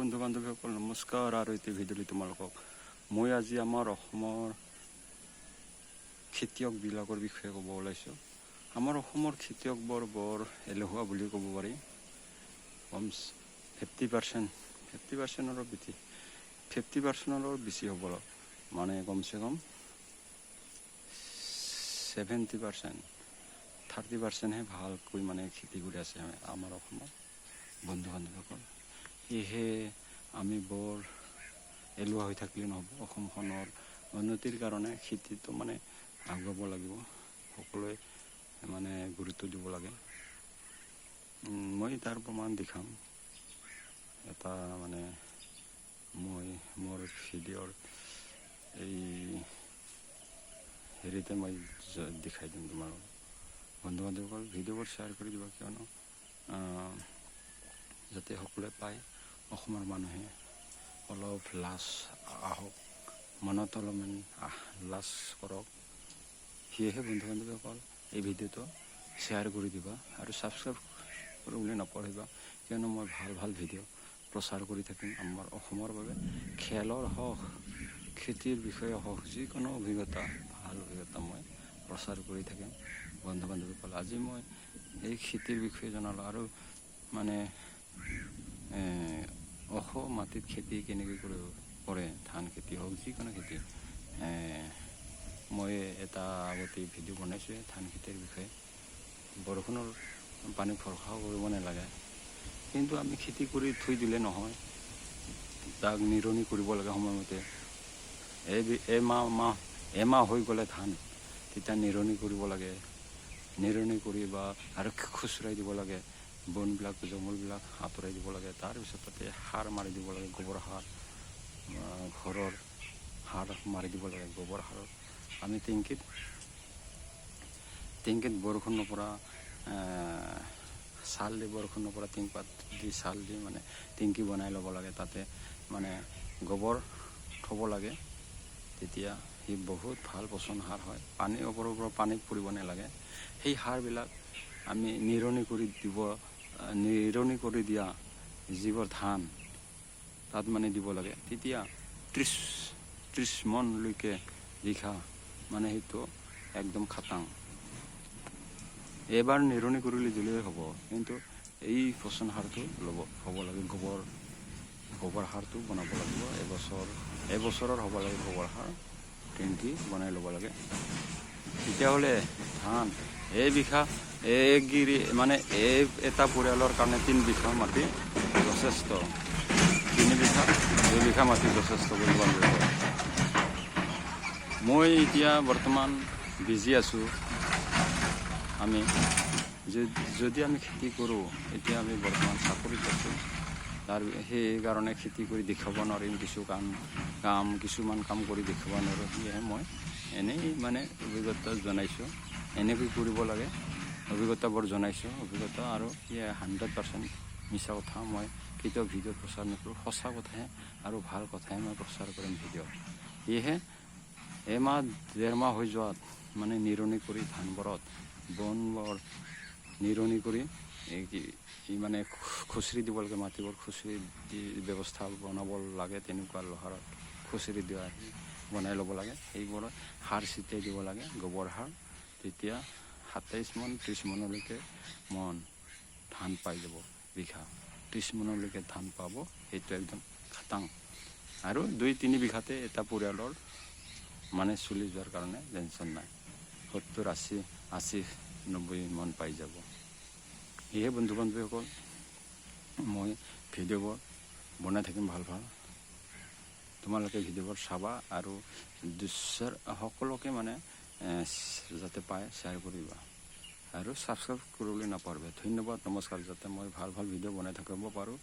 বন্ধু বান্ধৱীসকল নমস্কাৰ। আৰু এই ভিডিঅ'টো তোমালোকক মই আজি আমাৰ অসমৰ খেতিয়কবিলাকৰ বিষয়ে ক'ব ওলাইছোঁ। আমাৰ অসমৰ খেতিয়কবোৰ বৰ এলেহুৱা বুলি ক'ব পাৰি। 50%ৰো বেছি হ'ব, মানে কমচে কম 70%, 30%হে ভালকৈ মানে খেতি কৰি আছে আমাৰ অসমত বন্ধু বান্ধৱীসকল। সেয়েহে আমি বৰ এলেহুৱা হৈ থাকিলে নহ'ব। অসমখনৰ উন্নতিৰ কাৰণে খেতিটো মানে আগুৱাব লাগিব, সকলোৱে মানে গুৰুত্ব দিব লাগে। মই তাৰ প্ৰমাণ দেখাম এটা, মানে মই মোৰ ভিডিঅ'ৰ এই হেৰিতে মই দেখাই দিম তোমালোকক। বন্ধু বান্ধৱীসকল ভিডিঅ'বোৰ শ্বেয়াৰ কৰি দিবা, কিয়নো যাতে সকলোৱে পায়, অসমৰ মানুহে অলপ লাজ আহক, মনত অলপমান লাজ কৰক। সেয়েহে বন্ধু বান্ধৱীসকল এই ভিডিঅ'টো শ্বেয়াৰ কৰি দিবা আৰু ছাবস্ক্ৰাইব কৰিবলৈ নপাহৰিবা, কিয়নো মই ভাল ভিডিঅ' প্ৰচাৰ কৰি থাকিম আমাৰ অসমৰ বাবে। খেলৰ হওক, খেতিৰ বিষয়ে হওক, যিকোনো অভিজ্ঞতা, ভাল অভিজ্ঞতা মই প্ৰচাৰ কৰি থাকিম বন্ধু বান্ধৱীসকল। আজি মই এই খেতিৰ বিষয়ে জনালোঁ, আৰু মানে মাটিত খেতি কেনেকৈ কৰে, ধান খেতি হওক, যিকোনো খেতি। মই এটা আগতে ভিডিঅ' বনাইছোঁ ধান খেতিৰ বিষয়ে। বৰষুণৰ পানী ভৰসা কৰিব নালাগে, কিন্তু আমি খেতি কৰি থৈ দিলে নহয়, তাক নিৰণি কৰিব লাগে সময়মতে। এমাহ হৈ গ'লে ধান, তেতিয়া নিৰণি কৰিব লাগে। নিৰণি কৰি বা আৰু খুচুৰাই দিব লাগে, বনবিলাক জংঘলবিলাক আঁতৰাই দিব লাগে। তাৰপিছত তাতে সাৰ মাৰি দিব লাগে, গোবৰ সাৰ, ঘৰৰ সাৰ মাৰি দিব লাগে। গোবৰ সাৰ আমি টেংকিত বৰষুণৰ পৰা চাল দি, বৰষুণৰ পৰা টিংপাত দি চাল দি মানে টেংকি বনাই ল'ব লাগে। তাতে মানে গোবৰ থ'ব লাগে, তেতিয়া সি বহুত ভাল পচন সাৰ হয়। পানীৰ ওপৰৰ পৰা পানীত পৰিব নালাগে। সেই সাৰবিলাক আমি নিৰণি কৰি দিয়া যিবোৰ ধান, তাত মানে দিব লাগে। তেতিয়া 30 মনলৈকে বিঘা, মানে সেইটো একদম খাটাং। এবাৰ নিৰণি কৰিলে দিলেই হ'ব, কিন্তু এই পচন সাৰটো হ'ব লাগে। গোবৰ সাৰটো বনাব লাগিব। এবছৰৰ হ'ব লাগে গোবৰ সাৰ, টেংকি বনাই ল'ব লাগে। তেতিয়াহ'লে ধান মানে এটা পৰিয়ালৰ কাৰণে 3 বিঘা মাটি যথেষ্ট। 2 বিঘা মাটি যথেষ্ট বুলি ভাবিব। মই এতিয়া বৰ্তমান বিজি আছোঁ। যদি আমি খেতি কৰোঁ, এতিয়া আমি বৰ্তমান চাকৰিত আছোঁ। সেইকাৰণে খেতি কৰি দেখুৱাব নোৱাৰিম। কিছুমান কাম কৰি দেখুৱাব নোৱাৰোঁ। সেয়েহে মই এনেই মানে অভিজ্ঞতা জনাইছোঁ, এনেকৈ কৰিব লাগে, অভিজ্ঞতাবোৰ জনাইছোঁ। অভিজ্ঞতা আৰু 100% মিছা কথা মই কেতিয়াও ভিডিঅ' প্ৰচাৰ নকৰোঁ। সঁচা কথাহে আৰু ভাল কথাহে মই প্ৰচাৰ কৰিম ভিডিঅ'। সেয়েহে ডেৰ মাহ হৈ যোৱাত মানে নিৰণি কৰি ধানবোৰত বনবোৰ নিৰণি কৰি মানে খুচৰি দিব লাগে। মাটিবোৰ খুচৰি দি ব্যৱস্থা বনাব লাগে, তেনেকুৱা লোহাৰত খুচৰি দিয়া বনাই ল'ব লাগে। সেইবোৰত সাৰ ছটিয়াই দিব লাগে, গোবৰ সাৰ। তেতিয়া 27 মন 30 মনলৈকে ধান পাই যাব। বিঘা 30 মনলৈকে ধান পাব, সেইটো একদম খাটাং। আৰু 2-3 বিঘাতে এটা পৰিয়ালৰ মানে চলি যোৱাৰ কাৰণে টেনশ্যন নাই। 70, 80, 90 মন পাই যাব। সেয়ে বন্ধু বান্ধৱীসকল, মই ভিডিঅ'বোৰ বনাই থাকিম ভাল। তোমালোকে ভিডিঅ'বোৰ চাবা আৰু সকলোকে মানে যাতে পায় শ্বেয়াৰ কৰিবা আৰু ছাবস্ক্ৰাইব কৰিবলৈ নাপাহৰিবা। ধন্যবাদ, নমস্কাৰ। যাতে মই ভাল ভিডিঅ' বনাই থাকিব পাৰোঁ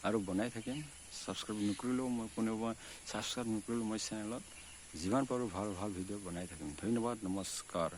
আৰু বনাই থাকিম। ছাবস্ক্ৰাইব নকৰিলেও ছাবস্ক্ৰাইব নকৰিলেও মই চেনেলত যিমান পাৰোঁ ভাল ভিডিঅ' বনাই থাকিম। ধন্যবাদ, নমস্কাৰ।